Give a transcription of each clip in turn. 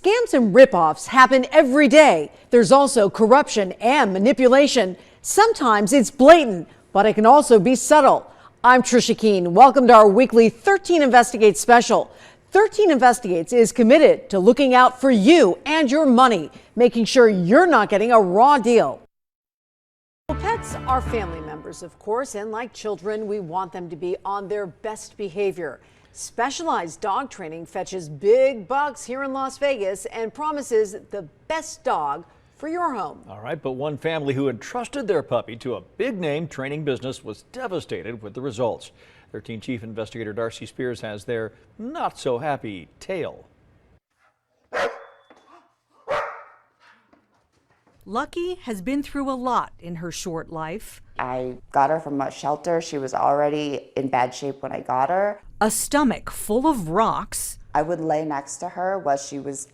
Scams and ripoffs happen every day. There's also corruption and manipulation. Sometimes it's blatant, but it can also be subtle. I'm Trisha Keene. Welcome to our weekly 13 Investigates special. 13 Investigates is committed to looking out for you and your money, making sure you're not getting a raw deal. Pets are family members, of course, and like children, we want them to be on their best behavior. Specialized dog training fetches big bucks here in Las Vegas and promises the best dog for your home. All right, but one family who entrusted their puppy to a big-name training business was devastated with the results. 13 Chief Investigator Darcy Spears has their not-so-happy tale. Lucky has been through a lot in her short life. I got her from a shelter. She was already in bad shape when I got her. A stomach full of rocks. I would lay next to her while she was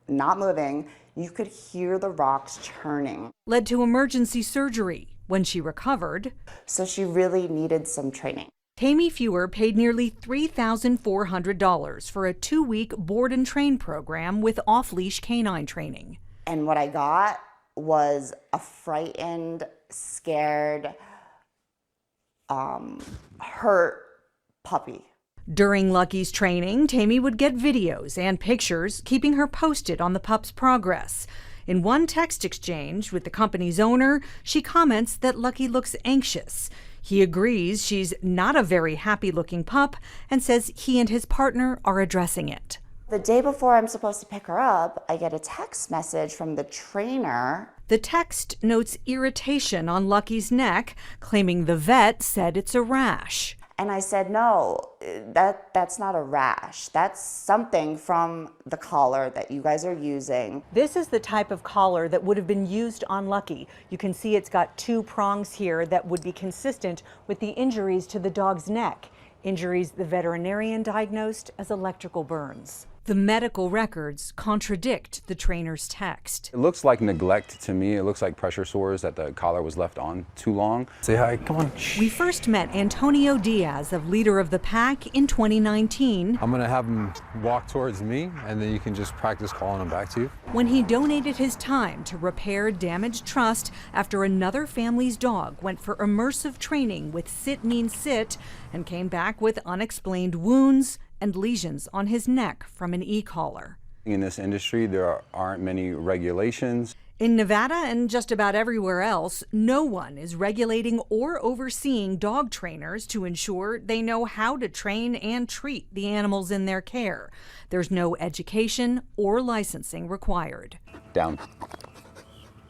not moving. You could hear the rocks churning. Led to emergency surgery. When she recovered, so she really needed some training. Tammy Fewer paid nearly $3,400 for a 2-week board and train program with off-leash canine training. And what I got was a frightened, scared, hurt puppy. During Lucky's training, Tammy would get videos and pictures, keeping her posted on the pup's progress. In one text exchange with the company's owner, she comments that Lucky looks anxious. He agrees she's not a very happy-looking pup and says he and his partner are addressing it. The day before I'm supposed to pick her up, I get a text message from the trainer. The text notes irritation on Lucky's neck, claiming the vet said it's a rash. And I said, no, that's not a rash. That's something from the collar that you guys are using. This is the type of collar that would have been used on Lucky. You can see it's got 2 prongs here that would be consistent with the injuries to the dog's neck. Injuries the veterinarian diagnosed as electrical burns. The medical records contradict the trainer's text. It looks like neglect to me. It looks like pressure sores that the collar was left on too long. Say hi, come on. We first met Antonio Diaz of Leader of the Pack in 2019. I'm gonna have him walk towards me and then you can just practice calling him back to you. When he donated his time to repair damaged trust after another family's dog went for immersive training with Sit Means Sit and came back with unexplained wounds and lesions on his neck from an e-collar. In this industry, there aren't many regulations. In Nevada and just about everywhere else, no one is regulating or overseeing dog trainers to ensure they know how to train and treat the animals in their care. There's no education or licensing required. Down.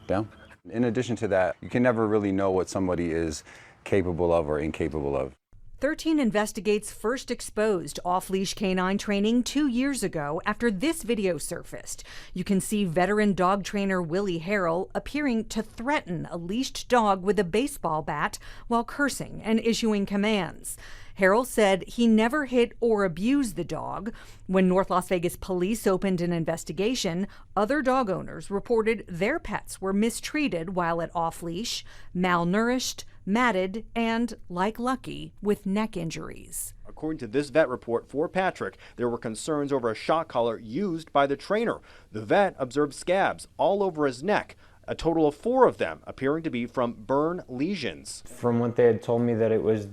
Down. In addition to that, you can never really know what somebody is capable of or incapable of. 13 Investigates first exposed off-leash canine training 2 years ago after this video surfaced. You can see veteran dog trainer Willie Harrell appearing to threaten a leashed dog with a baseball bat while cursing and issuing commands. Harrell said he never hit or abused the dog. When North Las Vegas police opened an investigation, other dog owners reported their pets were mistreated while at off-leash, malnourished, matted, and, like Lucky, with neck injuries. According to this vet report for Patrick, there were concerns over a shock collar used by the trainer. The vet observed scabs all over his neck, a total of 4 of them appearing to be from burn lesions. From what they had told me, that it was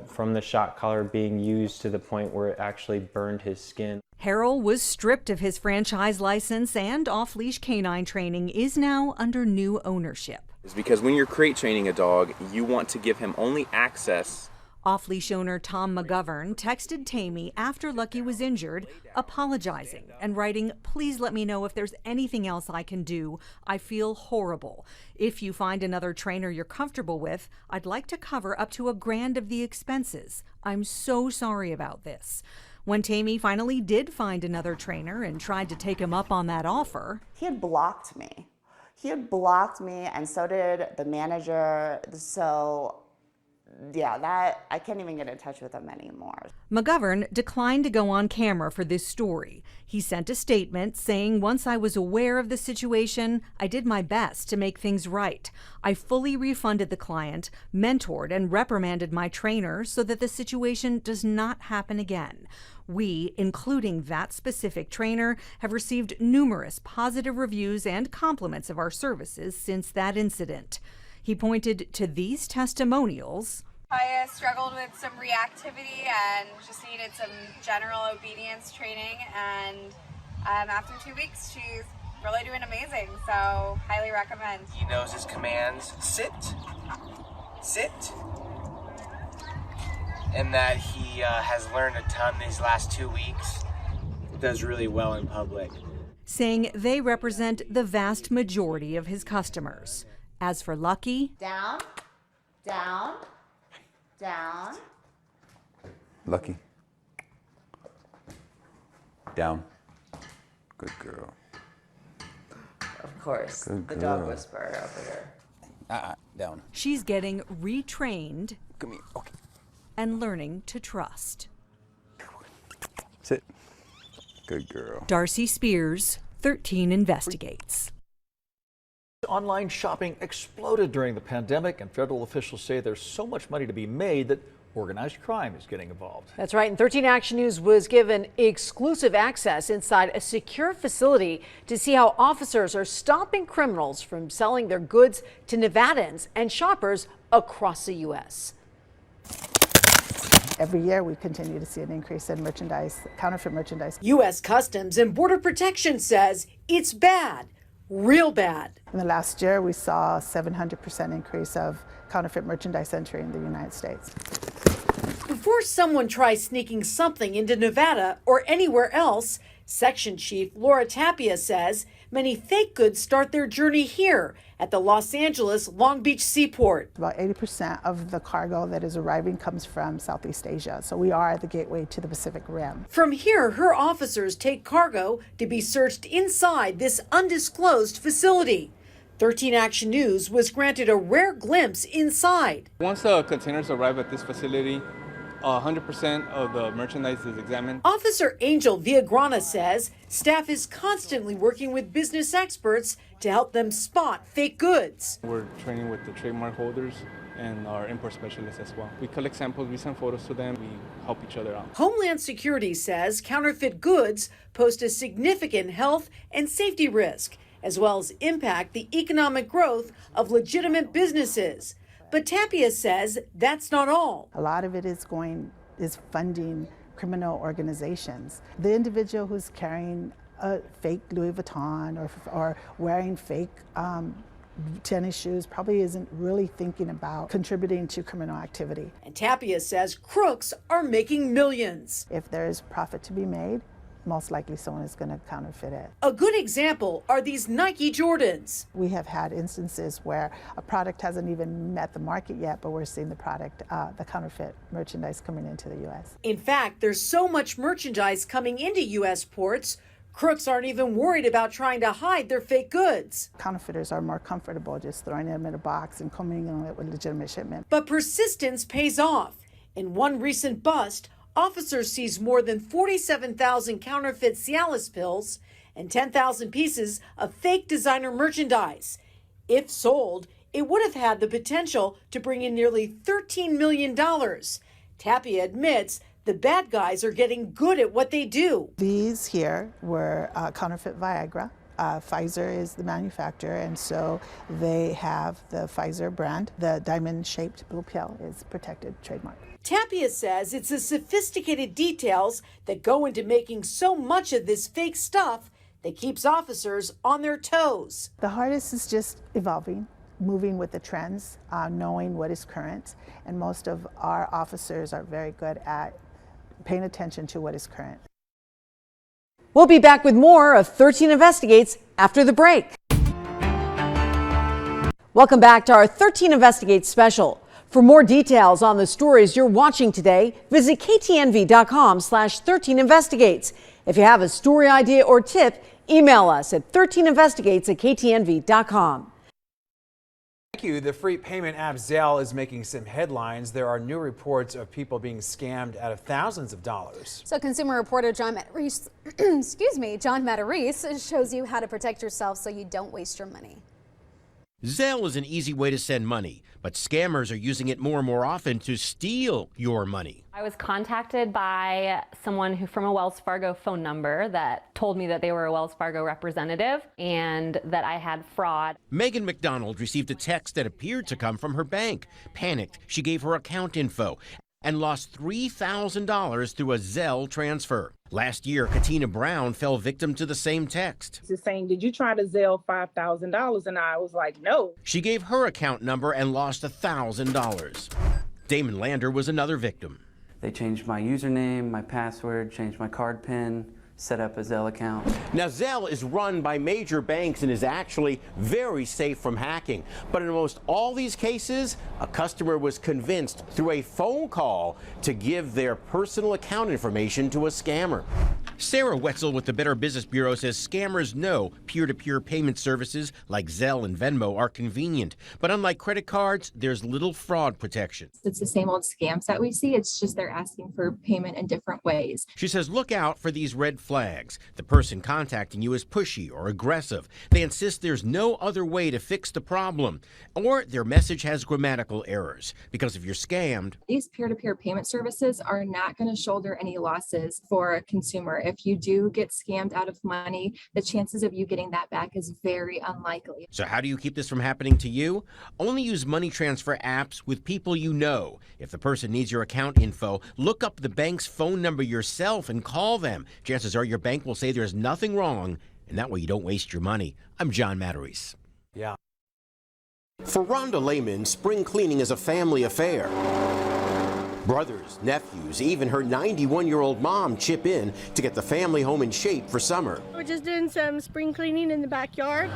from the shock collar being used to the point where it actually burned his skin. Harrell was stripped of his franchise license, and off-leash canine training is now under new ownership. Is because when you're crate training a dog, you want to give him only access. Off-leash owner Tom McGovern texted Tammy after Lucky was injured, apologizing and writing, "Please let me know if there's anything else I can do. I feel horrible. If you find another trainer you're comfortable with, I'd like to cover up to $1,000 of the expenses. I'm so sorry about this." When Tammy finally did find another trainer and tried to take him up on that offer, he had blocked me, and so did the manager. So yeah, that I can't even get in touch with them anymore. McGovern declined to go on camera for this story. He sent a statement saying, "Once I was aware of the situation, I did my best to make things right. I fully refunded the client, mentored and reprimanded my trainer so that the situation does not happen again. We, including that specific trainer, have received numerous positive reviews and compliments of our services since that incident." He pointed to these testimonials. I struggled with some reactivity and just needed some general obedience training, and after 2 weeks she's really doing amazing, so highly recommend. He knows his commands: sit, sit, and that he has learned a ton these last 2 weeks. Does really well in public. Saying they represent the vast majority of his customers. As for Lucky, Down, down, down. Lucky. Down. Good girl. Of course, Good the girl. dog whisperer over here. Down. she's getting retrained Come here. Okay. and learning to trust. Sit. Good girl. Darcy Spears, 13 Investigates. Online shopping exploded during the pandemic, and federal officials say there's so much money to be made that organized crime is getting involved. That's right. And 13 Action News was given exclusive access inside a secure facility to see how officers are stopping criminals from selling their goods to Nevadans and shoppers across the U.S. Every year we continue to see an increase in merchandise, counterfeit merchandise. U.S. Customs and Border Protection says it's bad, real bad. In the last year, we saw a 700% increase of counterfeit merchandise entering the United States. Before someone tries sneaking something into Nevada or anywhere else, Section Chief Laura Tapia says many fake goods start their journey here at the Los Angeles Long Beach seaport. About 80% of the cargo that is arriving comes from Southeast Asia, so we are the gateway to the Pacific Rim. From here, her officers take cargo to be searched inside this undisclosed facility. 13 Action News was granted a rare glimpse inside. Once the containers arrive at this facility, 100% of the merchandise is examined. Officer Angel Villagrana says staff is constantly working with business experts to help them spot fake goods. We're training with the trademark holders and our import specialists as well. We collect samples, we send photos to them, we help each other out. Homeland Security says counterfeit goods pose a significant health and safety risk, as well as impact the economic growth of legitimate businesses. But Tapia says that's not all. A lot of it is funding criminal organizations. The individual who's carrying a fake Louis Vuitton or wearing fake tennis shoes probably isn't really thinking about contributing to criminal activity. And Tapia says crooks are making millions. If there is profit to be made, most likely someone is going to counterfeit it. A good example are these Nike Jordans. We have had instances where a product hasn't even met the market yet, but we're seeing the counterfeit merchandise coming into the U.S. In fact, there's so much merchandise coming into U.S. ports, crooks aren't even worried about trying to hide their fake goods. Counterfeiters are more comfortable just throwing them in a box and coming in it with legitimate shipment. But persistence pays off. In one recent bust, officers seized more than 47,000 counterfeit Cialis pills and 10,000 pieces of fake designer merchandise. If sold, it would have had the potential to bring in nearly $13 million. Tapia admits the bad guys are getting good at what they do. These here were counterfeit Viagra. Pfizer is the manufacturer, and so they have the Pfizer brand. The diamond-shaped blue pill is protected trademark. Tapia says it's the sophisticated details that go into making so much of this fake stuff that keeps officers on their toes. The hardest is just evolving, moving with the trends, knowing what is current, and most of our officers are very good at paying attention to what is current. We'll be back with more of 13 Investigates after the break. Welcome back to our 13 Investigates special. For more details on the stories you're watching today, visit ktnv.com/13 investigates. If you have a story idea or tip, email us at 13investigates@ktnv.com. Thank you. The free payment app Zelle is making some headlines. There are new reports of people being scammed out of thousands of dollars. So consumer reporter John Matarese, John Matarese shows you how to protect yourself so you don't waste your money. Zelle is an easy way to send money, but scammers are using it more and more often to steal your money. I was contacted by someone from a Wells Fargo phone number that told me that they were a Wells Fargo representative and that I had fraud. Megan McDonald received a text that appeared to come from her bank. Panicked, she gave her account info and lost $3,000 through a Zelle transfer. Last year, Katina Brown fell victim to the same text. She's saying, did you try to Zelle $5,000? And I was like, no. She gave her account number and lost $1,000. Damon Lander was another victim. They changed my username, my password, changed my card PIN, set up a Zelle account. Now, Zelle is run by major banks and is actually very safe from hacking. But in almost all these cases, a customer was convinced through a phone call to give their personal account information to a scammer. Sarah Wetzel with the Better Business Bureau says scammers know peer-to-peer payment services like Zelle and Venmo are convenient. But unlike credit cards, there's little fraud protection. It's the same old scams that we see. It's just they're asking for payment in different ways. She says look out for these red flags. The person contacting you is pushy or aggressive. They insist there's no other way to fix the problem. Or their message has grammatical errors. Because if you're scammed, these peer-to-peer payment services are not going to shoulder any losses for a consumer. If you do get scammed out of money, the chances of you getting that back is very unlikely. So how do you keep this from happening to you? Only use money transfer apps with people you know. If the person needs your account info, look up the bank's phone number yourself and call them. Chances are your bank will say there's nothing wrong, and that way you don't waste your money. I'm John Matarese. Yeah. For Rhonda Lehman, spring cleaning is a family affair. Brothers, nephews, even her 91-year-old mom chip in to get the family home in shape for summer. We're just doing some spring cleaning in the backyard,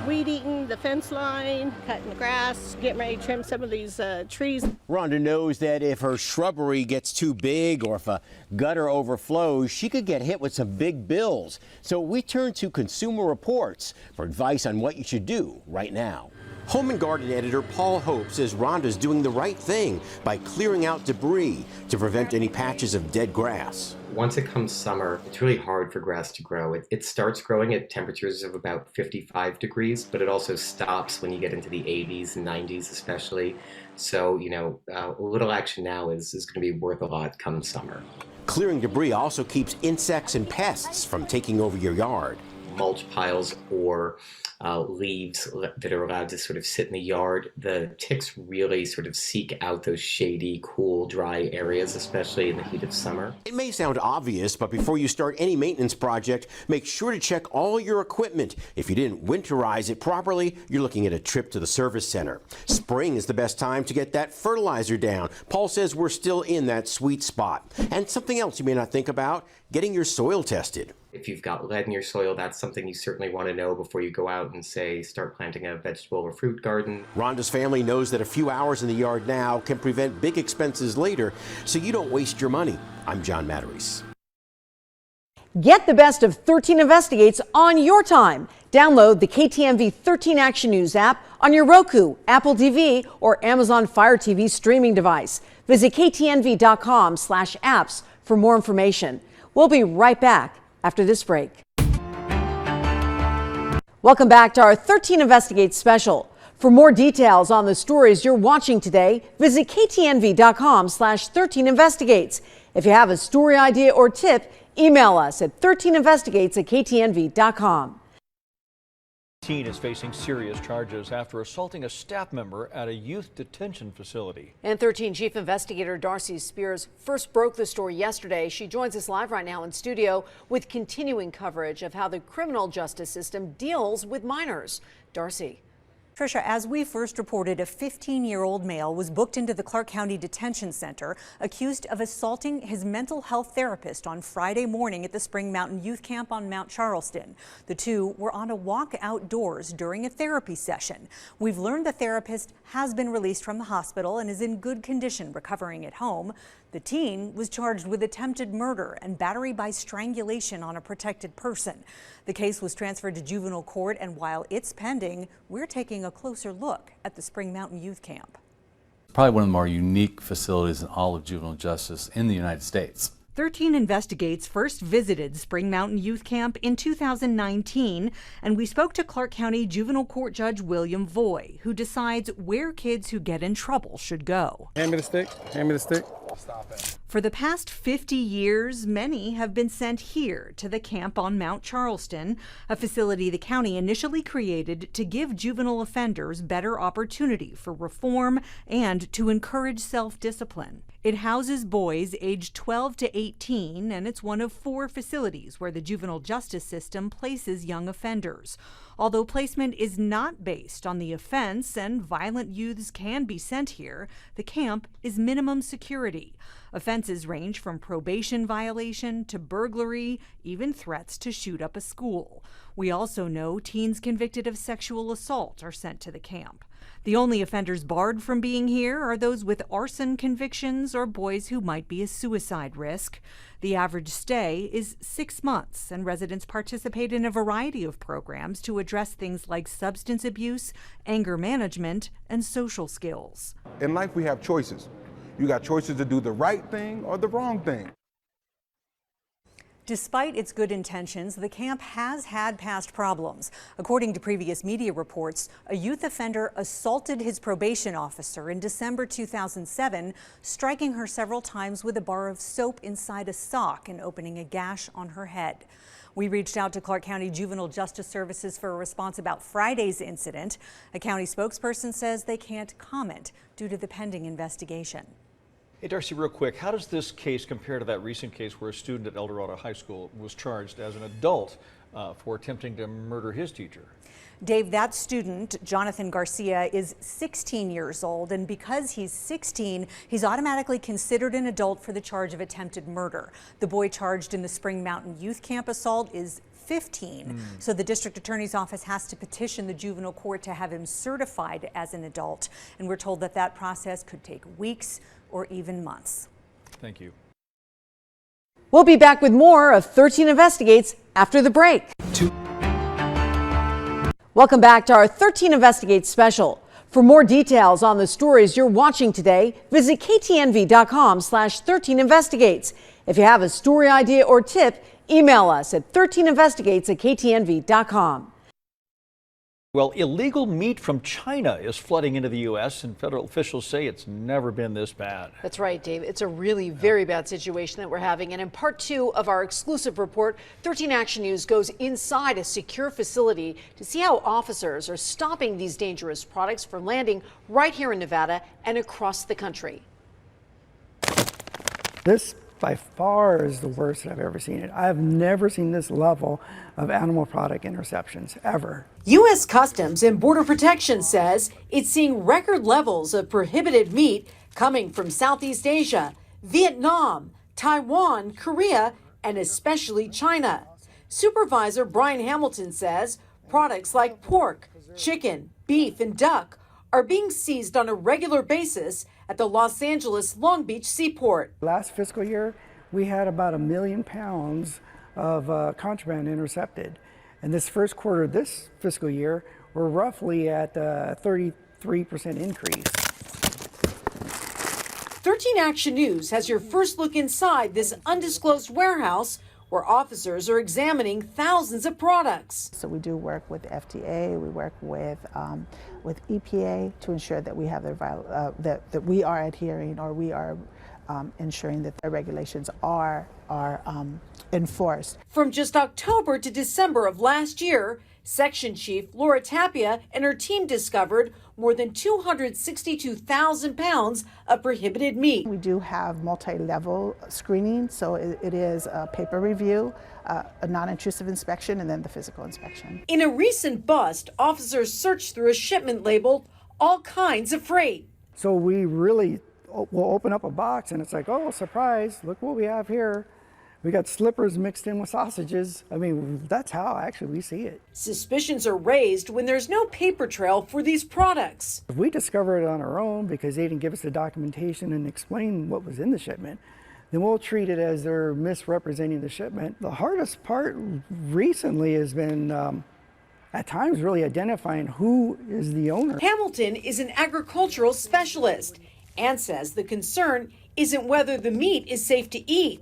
weed eating the fence line, cutting the grass, getting ready to trim some of these trees. Rhonda knows that if her shrubbery gets too big or if a gutter overflows, she could get hit with some big bills. So we turn to Consumer Reports for advice on what you should do right now. Home and Garden editor Paul Hope says Rhonda's doing the right thing by clearing out debris to prevent any patches of dead grass. Once it comes summer, it's really hard for grass to grow. It starts growing at temperatures of about 55 degrees, but it also stops when you get into the 80s and 90s especially. So, a little action now is going to be worth a lot come summer. Clearing debris also keeps insects and pests from taking over your yard. Mulch piles or leaves that are allowed to sort of sit in the yard. The ticks really sort of seek out those shady, cool, dry areas, especially in the heat of summer. It may sound obvious, but before you start any maintenance project, make sure to check all your equipment. If you didn't winterize it properly, you're looking at a trip to the service center. Spring is the best time to get that fertilizer down. Paul says we're still in that sweet spot. And something else you may not think about, getting your soil tested. If you've got lead in your soil, that's something you certainly want to know before you go out and, say, start planting a vegetable or fruit garden. Rhonda's family knows that a few hours in the yard now can prevent big expenses later, so you don't waste your money. I'm John Matarese. Get the best of 13 Investigates on your time. Download the KTMV 13 Action News app on your Roku, Apple TV, or Amazon Fire TV streaming device. Visit ktnv.com/apps for more information. We'll be right back after this break. Welcome back to our 13 Investigates special. For more details on the stories you're watching today, visit ktnv.com/13 Investigates. If you have a story idea or tip, email us at 13investigates@ktnv.com. Teen is facing serious charges after assaulting a staff member at a youth detention facility. And 13 Chief Investigator Darcy Spears first broke the story yesterday. She joins us live right now in studio with continuing coverage of how the criminal justice system deals with minors. Darcy. Tricia, as we first reported, a 15-year-old male was booked into the Clark County Detention Center, accused of assaulting his mental health therapist on Friday morning at the Spring Mountain Youth Camp on Mount Charleston. The two were on a walk outdoors during a therapy session. We've learned the therapist has been released from the hospital and is in good condition, recovering at home. The teen was charged with attempted murder and battery by strangulation on a protected person. The case was transferred to juvenile court, and while it's pending, we're taking a a closer look at the Spring Mountain Youth Camp. Probably one of the more unique facilities in all of juvenile justice in the United States. 13 Investigates first visited Spring Mountain Youth Camp in 2019, and we spoke to Clark County Juvenile Court Judge William Voy, who decides where kids who get in trouble should go. Hand me the stick. Hand me the stick. Stop it. For the past 50 years, many have been sent here to the camp on Mount Charleston, a facility the county initially created to give juvenile offenders better opportunity for reform and to encourage self-discipline. It houses boys aged 12 to 18, and it's one of 4 facilities where the juvenile justice system places young offenders. Although placement is not based on the offense and violent youths can be sent here, the camp is minimum security. Offenses range from probation violation to burglary, even threats to shoot up a school. We also know teens convicted of sexual assault are sent to the camp. The only offenders barred from being here are those with arson convictions or boys who might be a suicide risk. The average stay is 6 months, and residents participate in a variety of programs to address things like substance abuse, anger management, and social skills. In life, we have choices. You got choices to do the right thing or the wrong thing. Despite its good intentions, the camp has had past problems. According to previous media reports, a youth offender assaulted his probation officer in December 2007, striking her several times with a bar of soap inside a sock and opening a gash on her head. We reached out to Clark County Juvenile Justice Services for a response about Friday's incident. A county spokesperson says they can't comment due to the pending investigation. Hey, Darcy, real quick, how does this case compare to that recent case where a student at El Dorado High School was charged as an adult for attempting to murder his teacher? Dave, that student, Jonathan Garcia, is 16 years old, and because he's 16, he's automatically considered an adult for the charge of attempted murder. The boy charged in the Spring Mountain Youth Camp assault is 15. So the district attorney's office has to petition the juvenile court to have him certified as an adult. And we're told that that process could take weeks or even months. Thank you. We'll be back with more of 13 Investigates after the break. Welcome back to our 13 Investigates special. For more details on the stories you're watching today, visit ktnv.com/13investigates. If you have a story idea or tip, email us at 13investigates@ktnv.com. Well, illegal meat from China is flooding into the U.S., and federal officials say it's never been this bad. That's right, Dave. It's a really very bad situation that we're having. And in part 2 of our exclusive report, 13 Action News goes inside a secure facility to see how officers are stopping these dangerous products from landing right here in Nevada and across the country. This by far is the worst I've ever seen it. I've never seen this level of animal product interceptions, ever. U.S. Customs and Border Protection says it's seeing record levels of prohibited meat coming from Southeast Asia, Vietnam, Taiwan, Korea, and especially China. Supervisor Brian Hamilton says products like pork, chicken, beef, and duck are being seized on a regular basis at the Los Angeles Long Beach seaport. Last fiscal year, we had about 1 million pounds of contraband intercepted. And this first quarter of this fiscal year, we're roughly at a 33% increase. 13 Action News has your first look inside this undisclosed warehouse where officers are examining thousands of products. So we do work with FDA, we work with EPA to ensure that we have that we are adhering, or we are ensuring that the regulations are enforced. From just October to December of last year, Section Chief Laura Tapia and her team discovered more than 262,000 pounds of prohibited meat. We do have multi-level screening, so it is a paper review, a non-intrusive inspection, and then the physical inspection. In a recent bust, officers searched through a shipment labeled all kinds of freight. So we really will open up a box and it's like, oh, surprise, look what we have here. We got slippers mixed in with sausages. I mean, that's how actually we see it. Suspicions are raised when there's no paper trail for these products. If we discover it on our own because they didn't give us the documentation and explain what was in the shipment, then we'll treat it as they're misrepresenting the shipment. The hardest part recently has been at times really identifying who is the owner. Hamilton is an agricultural specialist and says the concern isn't whether the meat is safe to eat.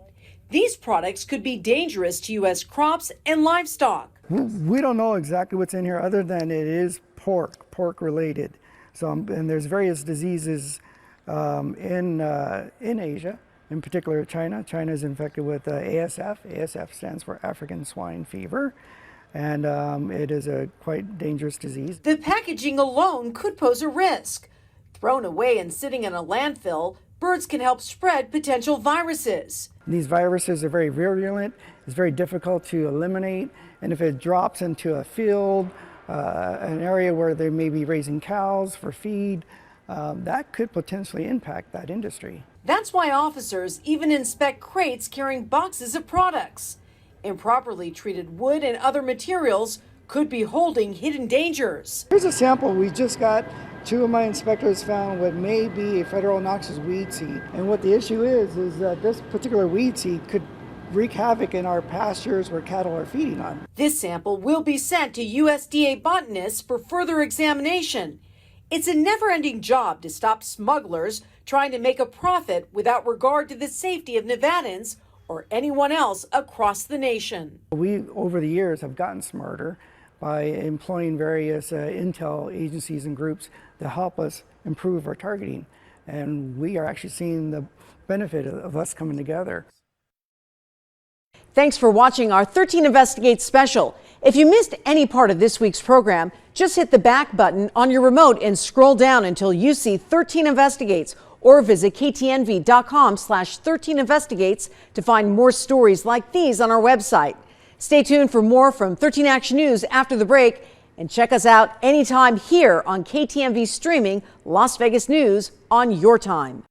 These products could be dangerous to U.S. crops and livestock. We don't know exactly what's in here other than it is pork related. So, and there's various diseases in Asia, in particular China. China is infected with ASF. ASF stands for African swine fever, and it is a quite dangerous disease. The packaging alone could pose a risk. Thrown away and sitting in a landfill, birds can help spread potential viruses. These viruses are very virulent. It's very difficult to eliminate, and if it drops into a field, an area where they may be raising cows for feed, that could potentially impact that industry. That's why officers even inspect crates carrying boxes of products. Improperly treated wood and other materials could be holding hidden dangers. Here's a sample we just got. 2 of my inspectors found what may be a federal noxious weed seed. And what the issue is that this particular weed seed could wreak havoc in our pastures where cattle are feeding on. This sample will be sent to USDA botanists for further examination. It's a never-ending job to stop smugglers trying to make a profit without regard to the safety of Nevadans or anyone else across the nation. We, over the years, have gotten smarter by employing various intel agencies and groups to help us improve our targeting. And we are actually seeing the benefit of us coming together. Thanks for watching our 13 Investigates special. If you missed any part of this week's program, just hit the back button on your remote and scroll down until you see 13 Investigates, or visit ktnv.com/13investigates to find more stories like these on our website. Stay tuned for more from 13 Action News after the break, and check us out anytime here on KTNV streaming Las Vegas News on your time.